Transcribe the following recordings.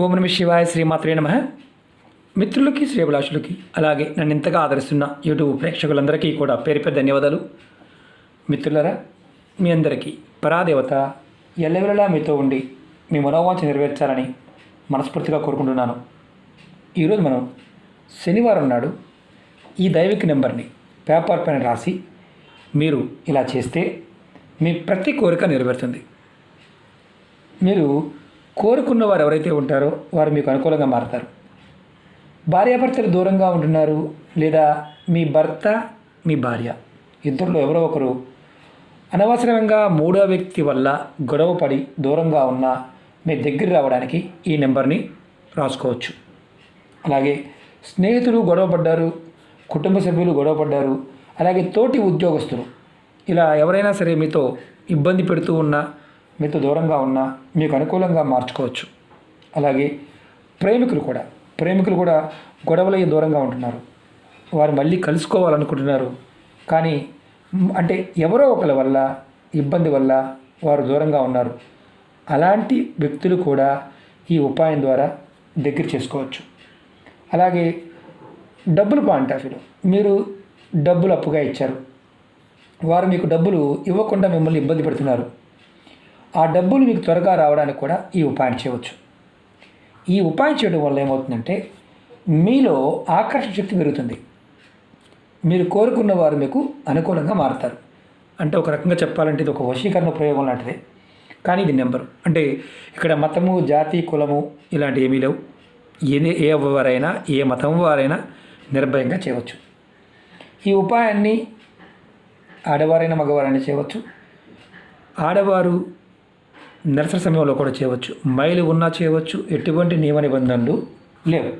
ఓం నమ శివాయ శ్రీమాత్రే నమః. మిత్రులకి శ్రేభిలాషులకి అలాగే నన్ను ఇంతగా ఆదరిస్తున్న యూట్యూబ్ ప్రేక్షకులందరికీ కూడా పేరు పేరు ధన్యవాదాలు. మిత్రులరా, మీ అందరికీ పరాదేవత ఎల్లవెల్లలా మీతో ఉండి మీ మనోవాంఛ నెరవేర్చాలని మనస్ఫూర్తిగా కోరుకుంటున్నాను. ఈరోజు మనం శనివారం నాడు ఈ దైవిక నెంబర్ని పేపర్ పైన రాసి మీరు ఇలా చేస్తే మీ ప్రతి కోరిక నెరవేరుతుంది. మీరు కోరుకున్న వారు ఎవరైతే ఉంటారో వారు మీకు అనుకూలంగా మారతారు. భార్యాభర్తలు దూరంగా ఉంటున్నారు, లేదా మీ భర్త మీ భార్య ఇద్దరిలో ఎవరో ఒకరు అనవసరంగా మూడో వ్యక్తి వల్ల గొడవపడి దూరంగా ఉన్న మీ దగ్గర రావడానికి ఈ నెంబర్ని రాసుకోవచ్చు. అలాగే స్నేహితులు గొడవపడ్డారు, కుటుంబ సభ్యులు గొడవపడ్డారు, అలాగే తోటి ఉద్యోగస్తులు ఇలా ఎవరైనా సరే మీతో ఇబ్బంది పెడుతూ ఉన్నా, మీతో దూరంగా ఉన్నా మీకు అనుకూలంగా మార్చుకోవచ్చు. అలాగే ప్రేమికులు కూడా గొడవలయ్యి దూరంగా ఉంటున్నారు, వారు మళ్ళీ కలుసుకోవాలనుకుంటున్నారు, కానీ అంటే ఎవరో ఒకరి వల్ల ఇబ్బంది వల్ల వారు దూరంగా ఉన్నారు. అలాంటి వ్యక్తులు కూడా ఈ ఉపాయం ద్వారా దగ్గర చేసుకోవచ్చు. అలాగే డబ్బులు పాయింట్ ఆఫ్ వ్యూలో మీరు డబ్బులు అప్పుగా ఇచ్చారు, వారు మీకు డబ్బులు ఇవ్వకుండా మిమ్మల్ని ఇబ్బంది పెడుతున్నారు. ఆ డబ్బులు మీకు త్వరగా రావడానికి కూడా ఈ ఉపాయం చేయవచ్చు. ఈ ఉపాయం చేయడం వల్ల ఏమవుతుందంటే మీలో ఆకర్షణ శక్తి పెరుగుతుంది. మీరు కోరుకున్న వారు మీకు అనుకూలంగా మారుతారు. అంటే ఒక రకంగా చెప్పాలంటే ఇది ఒక వశీకరణ ప్రయోగం లాంటిదే. కానీ ఇది నెంబరు అంటే ఇక్కడ మతము, జాతి, కులము ఇలాంటి ఏమీ లేవు. ఎవరైనా ఏ మతం వారైనా నిర్భయంగా చేయవచ్చు. ఈ ఉపాయాన్ని ఆడవారైనా మగవారైనా చేయవచ్చు. ఆడవారు నిరసన సమయంలో కూడా చేయవచ్చు, మైలు ఉన్నా చేయవచ్చు. ఎటువంటి నియమ నిబంధనలు లేవు.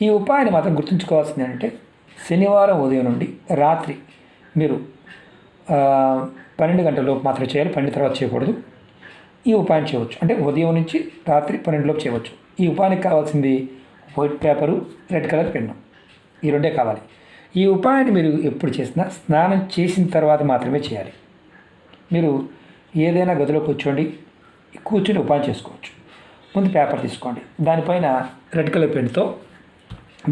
ఈ ఉపాయాన్ని మాత్రం గుర్తుంచుకోవాల్సింది ఏంటంటే శనివారం ఉదయం నుండి రాత్రి మీరు 12 గంటలలోపు మాత్రం చేయాలి, 12 తర్వాత చేయకూడదు. ఈ ఉపాయం చేయవచ్చు అంటే ఉదయం నుంచి రాత్రి 12 లోపు చేయవచ్చు. ఈ ఉపాయానికి కావాల్సింది white paper, red colour pen, ఈ రెండే కావాలి. ఈ ఉపాయాన్ని మీరు ఎప్పుడు చేసినా స్నానం చేసిన తర్వాత మాత్రమే చేయాలి. మీరు ఏదైనా గదిలో కూర్చొని ఉపాయం చేసుకోవచ్చు. ముందు పేపర్ తీసుకోండి, దానిపైన రెడ్ కలర్ పెన్తో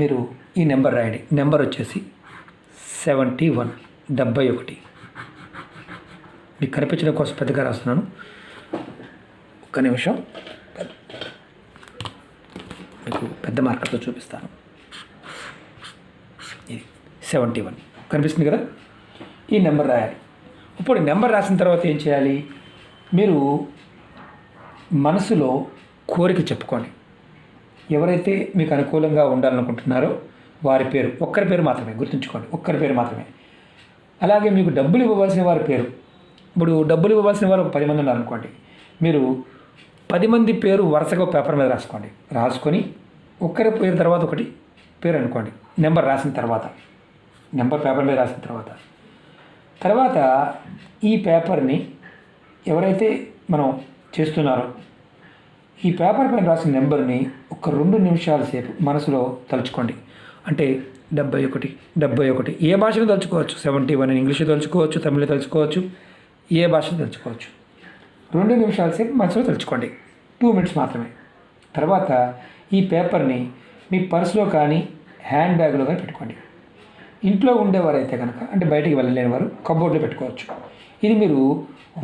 మీరు ఈ నెంబర్ రాయండి. నెంబర్ వచ్చేసి 71 71. మీకు కనిపించడం కోసం పెద్దగా రాస్తున్నాను, ఒక్క నిమిషం మీకు పెద్ద మార్కర్తో చూపిస్తాను. ఇది 71 కనిపిస్తుంది కదా, ఈ నెంబర్ రాయాలి. ఇప్పుడు నెంబర్ రాసిన తర్వాత ఏం చేయాలి, మీరు మనసులో కోరిక చెప్పుకోండి. ఎవరైతే మీకు అనుకూలంగా ఉండాలనుకుంటున్నారో వారి పేరు, ఒక్కరి పేరు మాత్రమే గుర్తుంచుకోండి, ఒక్కరి పేరు మాత్రమే. అలాగే మీకు డబ్బులు ఇవ్వవలసిన వారి పేరు. ఇప్పుడు డబ్బులు ఇవ్వవలసిన వారు 10 మంది ఉన్నారనుకోండి, మీరు 10 మంది పేరు వరుసగా పేపర్ మీద రాసుకొని ఒక్కరి పేరు తర్వాత ఒకటి పేరు అనుకోండి. నెంబర్ రాసిన తర్వాత, నెంబర్ పేపర్ మీద రాసిన తర్వాత ఈ పేపర్ని ఎవరైతే మనం చేస్తున్నారో ఈ పేపర్ పైన రాసిన నెంబర్ని ఒక 2 నిమిషాల సేపు మనసులో తలుచుకోండి. అంటే 71 ఏ భాషలో తలుచుకోవచ్చు. 71 ఇంగ్లీష్లో తలుచుకోవచ్చు, తమిళ్లో తలుచుకోవచ్చు, ఏ భాషలో తలుచుకోవచ్చు. 2 నిమిషాల సేపు మనసులో తలుచుకోండి, 2 మినిట్స్ మాత్రమే. తర్వాత ఈ పేపర్ని మీ పర్సులో కానీ హ్యాండ్ బ్యాగ్లో కానీ పెట్టుకోండి. ఇంట్లో ఉండేవారైతే కనుక, అంటే బయటికి వెళ్ళలేని వారు కబోర్డ్లో పెట్టుకోవచ్చు. ఇది మీరు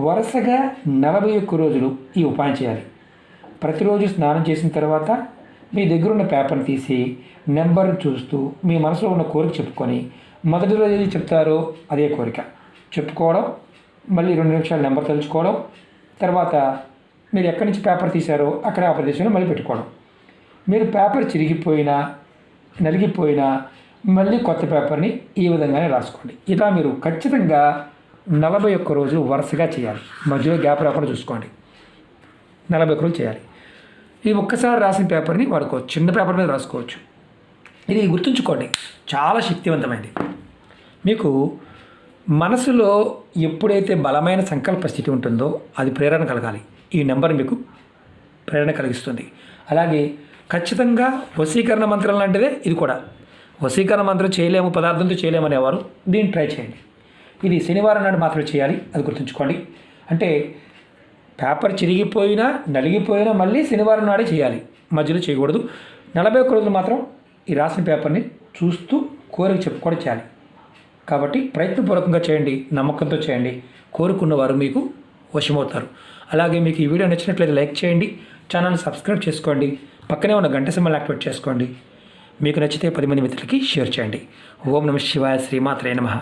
వరుసగా 41 రోజులు ఈ ఉపాయం చేయాలి. ప్రతిరోజు స్నానం చేసిన తర్వాత మీ దగ్గర ఉన్న పేపర్ని తీసి నెంబర్ని చూస్తూ మీ మనసులో ఉన్న కోరిక చెప్పుకొని, మొదటి రోజు ఏది చెప్తారో అదే కోరిక చెప్పుకోవడం, మళ్ళీ 2 నిమిషాలు నెంబర్ తెలుసుకోవడం, తర్వాత మీరు ఎక్కడి నుంచి పేపర్ తీశారో అక్కడ ఆ ప్రదేశంలో మళ్ళీ పెట్టుకోవడం. మీరు పేపర్ చిరిగిపోయినా నలిగిపోయినా మళ్ళీ కొత్త పేపర్ని ఈ విధంగానే రాసుకోండి. ఇలా మీరు ఖచ్చితంగా 41 రోజులు వరుసగా చేయాలి. మధ్యలో గ్యాప్ రాకుండా చూసుకోండి. 41 రోజులు చేయాలి. ఇది ఒక్కసారి రాసిన పేపర్ని వాడుకోవచ్చు, చిన్న పేపర్ మీద రాసుకోవచ్చు. ఇది గుర్తుంచుకోండి, చాలా శక్తివంతమైనది. మీకు మనసులో ఎప్పుడైతే బలమైన సంకల్ప స్థితి ఉంటుందో అది ప్రేరణ కలగాలి. ఈ నెంబర్ మీకు ప్రేరణ కలిగిస్తుంది. అలాగే ఖచ్చితంగా వశీకరణ మంత్రం లాంటిదే ఇది కూడా. వశీకరణ మంత్రం చేయలేము, పదార్థంతో చేయలేము అనేవారు దీన్ని ట్రై చేయండి. ఇది శనివారం నాడు మాత్రమే చేయాలి, అది గుర్తుంచుకోండి. అంటే పేపర్ చిరిగిపోయినా నలిగిపోయినా మళ్ళీ శనివారం నాడే చేయాలి. మధ్యలో చేయకూడదు. 41 రోజులు మాత్రం ఈ రాసిన పేపర్ని చూస్తూ కోరిక చెప్పుకోవడం చేయాలి. కాబట్టి ప్రయత్నపూర్వకంగా చేయండి, నమ్మకంతో చేయండి. కోరుకున్న వారు మీకు వశమవుతారు. అలాగే మీకు ఈ వీడియో నచ్చినట్లయితే లైక్ చేయండి, ఛానల్ని సబ్స్క్రైబ్ చేసుకోండి, పక్కనే ఉన్న గంట సింబల్ యాక్టివేట్ చేసుకోండి. మీకు నచ్చితే 10 మంది మిత్రులకి షేర్ చేయండి. ఓం నమః శివాయ, శ్రీమాత్రే నమః.